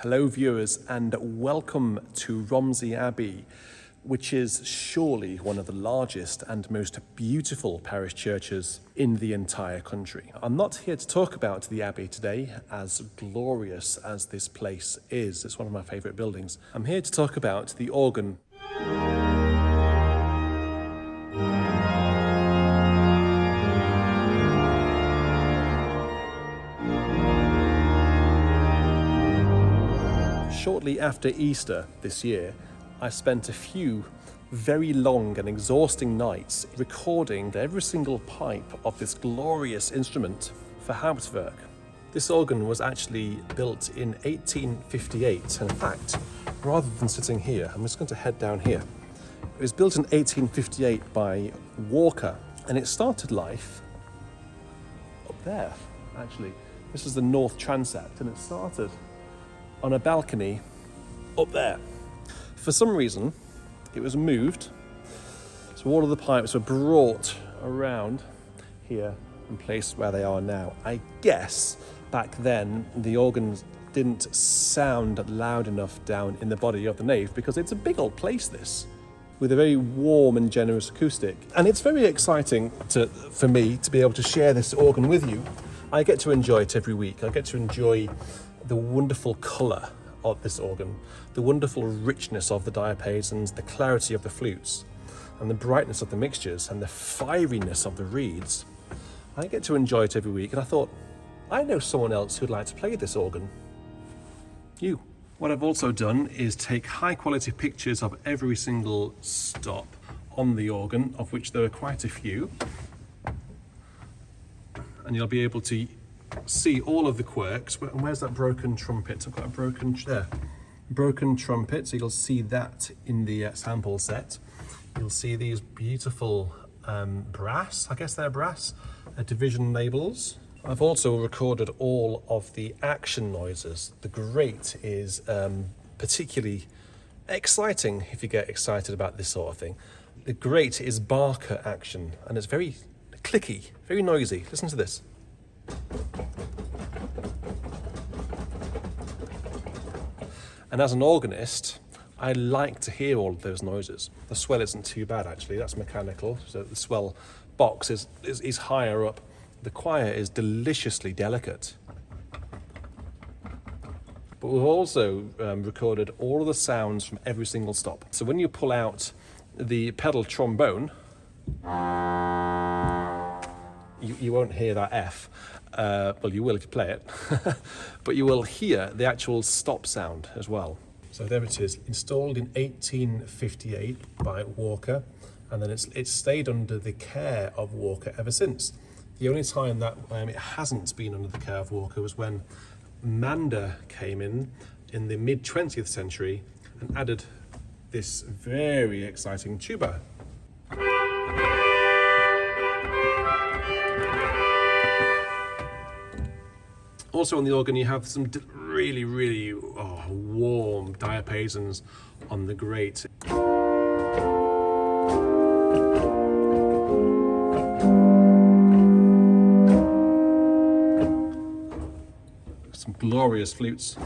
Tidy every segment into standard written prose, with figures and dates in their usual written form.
Hello viewers and welcome to Romsey Abbey, which is surely one of the largest and most beautiful parish churches in the entire country. I'm not here to talk about the Abbey today, as glorious as this place is. It's one of my favourite buildings. I'm here to talk about the organ. Shortly after Easter this year, I spent a few very long and exhausting nights recording every single pipe of this glorious instrument for Hauptwerk. This organ was actually built in 1858. In fact, rather than sitting here, I'm just going to head down here. It was built in 1858 by Walker, and it started life up there, actually. This is the north transept, and it started on a balcony up there. For some reason, it was moved, so all of the pipes were brought around here and placed where they are now. I guess back then the organs didn't sound loud enough down in the body of the nave, because it's a big old place, this, with a very warm and generous acoustic. And it's very exciting for me to be able to share this organ with you. I get to enjoy it every week. I get to enjoy the wonderful colour of this organ, the wonderful richness of the diapasons, the clarity of the flutes, and the brightness of the mixtures, and the fieriness of the reeds. I get to enjoy it every week, and I thought, I know someone else who'd like to play this organ. You. What I've also done is take high quality pictures of every single stop on the organ, of which there are quite a few, and you'll be able to see all of the quirks. And where's that broken trumpet? I've got a broken trumpet, so you'll see that in the sample set. You'll see these beautiful brass, I guess they're brass, division labels. I've also recorded all of the action noises. The grate is particularly exciting if you get excited about this sort of thing. The grate is Barker action, and it's very clicky, very noisy. Listen to this. And as an organist, I like to hear all of those noises. The swell isn't too bad, actually. That's mechanical, so the swell box is higher up. The choir is deliciously delicate. But we've also recorded all of the sounds from every single stop. So when you pull out the pedal trombone, you won't hear that F. Well, you will if you play it, but you will hear the actual stop sound as well. So there it is, installed in 1858 by Walker, and then it's stayed under the care of Walker ever since. The only time that it hasn't been under the care of Walker was when Mander came in the mid-20th century and added this very exciting tuba. Also on the organ you have some really warm diapasons on the grate. Some glorious flutes.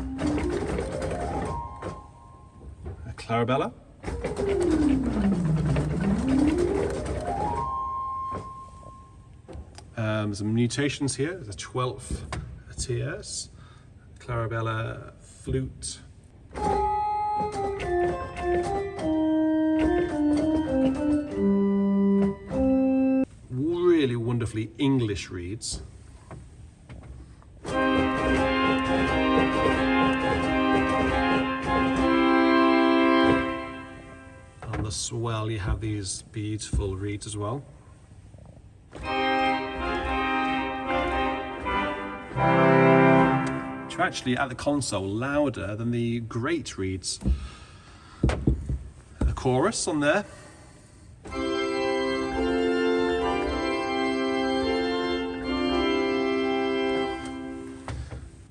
A clarabella. Some mutations here. There's a 12th TS, clarabella, flute. Really wonderfully English reeds. On the swell you have these beautiful reeds as well. Which are actually at the console louder than the great reeds. A chorus on there.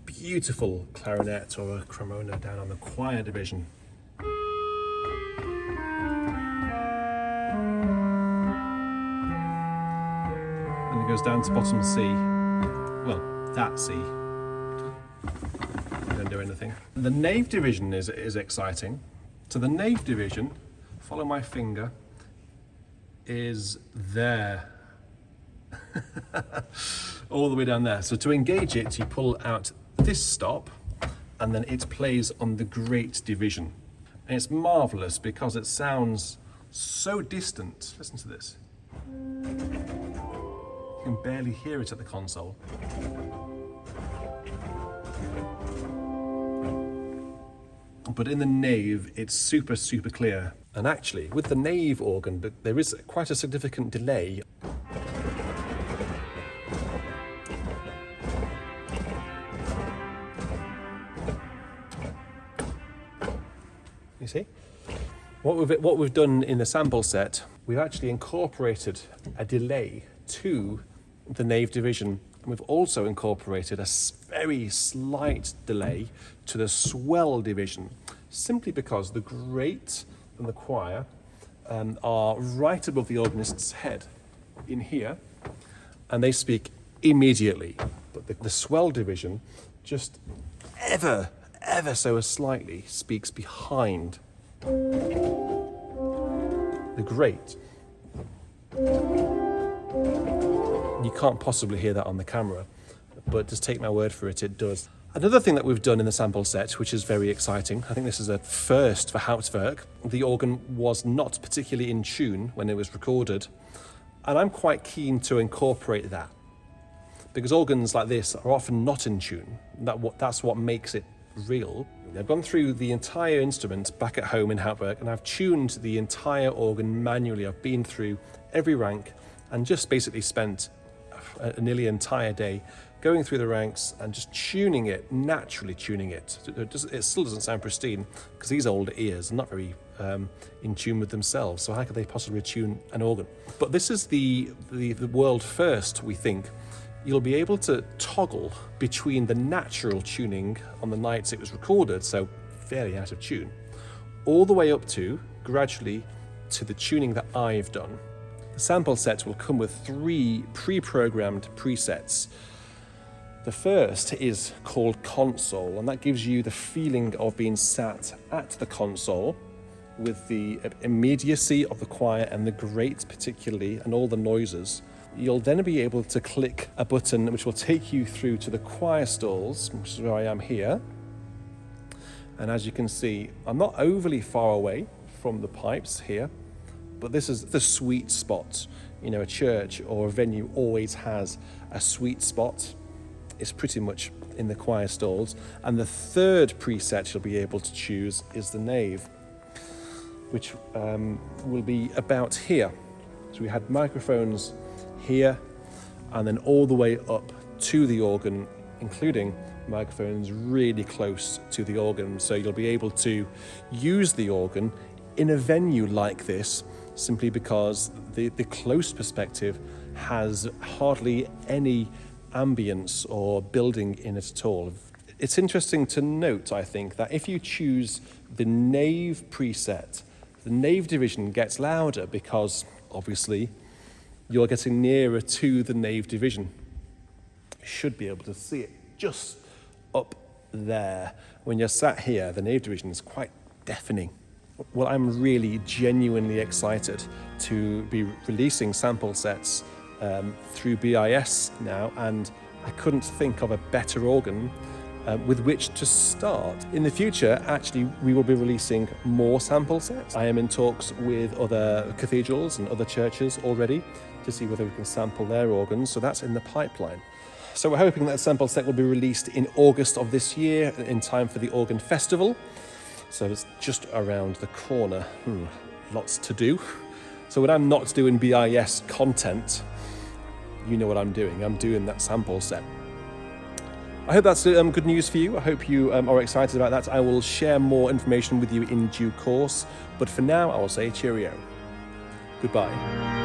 Beautiful clarinet or a cremona down on the choir division. And it goes down to bottom C. Well, that C. Don't do anything. The nave division is exciting. So the nave division, follow my finger, is there. All the way down there. So to engage it, you pull out this stop, and then it plays on the great division. And it's marvelous because it sounds so distant. Listen to this. You can barely hear it at the console. But in the nave, it's super, super clear. And actually, with the nave organ, there is quite a significant delay. You see? What we've done in the sample set, we've actually incorporated a delay to the nave division. And we've also incorporated a very slight delay to the swell division, simply because the great and the choir are right above the organist's head in here, and they speak immediately. But the swell division just ever so slightly speaks behind the great. You can't possibly hear that on the camera, but just take my word for it, it does. Another thing that we've done in the sample set, which is very exciting, I think this is a first for Hauptwerk. The organ was not particularly in tune when it was recorded, and I'm quite keen to incorporate that, because organs like this are often not in tune. That's what makes it real. I've gone through the entire instrument back at home in Hauptwerk, and I've tuned the entire organ manually. I've been through every rank and just basically spent a nearly entire day going through the ranks and just tuning it, naturally tuning it. It still doesn't sound pristine because these old ears are not very in tune with themselves, so how could they possibly tune an organ? But this is the world first, we think. You'll be able to toggle between the natural tuning on the nights it was recorded, so fairly out of tune, all the way up to, gradually, to the tuning that I've done. The sample set will come with 3 pre-programmed presets. The first is called console, and that gives you the feeling of being sat at the console with the immediacy of the choir and the great particularly, and all the noises. You'll then be able to click a button which will take you through to the choir stalls, which is where I am here. And as you can see, I'm not overly far away from the pipes here, but this is the sweet spot. You know, a church or a venue always has a sweet spot. It's pretty much in the choir stalls. And the third preset you'll be able to choose is the nave, which will be about here. So we had microphones here, and then all the way up to the organ, including microphones really close to the organ. So you'll be able to use the organ in a venue like this, simply because the close perspective has hardly any ambience or building in it at all. It's interesting to note, I think, that if you choose the nave preset, the nave division gets louder because, obviously, you're getting nearer to the nave division. You should be able to see it just up there. When you're sat here, the nave division is quite deafening. Well, I'm really genuinely excited to be releasing sample sets through BIS now, and I couldn't think of a better organ with which to start. In the future, actually, we will be releasing more sample sets. I am in talks with other cathedrals and other churches already to see whether we can sample their organs, so that's in the pipeline. So we're hoping that the sample set will be released in August of this year, in time for the Organ Festival. So it's just around the corner. Lots to do. So when I'm not doing BIS content, you know what I'm doing. I'm doing that sample set. I hope that's good news for you. I hope you are excited about that. I will share more information with you in due course. But for now, I will say cheerio. Goodbye.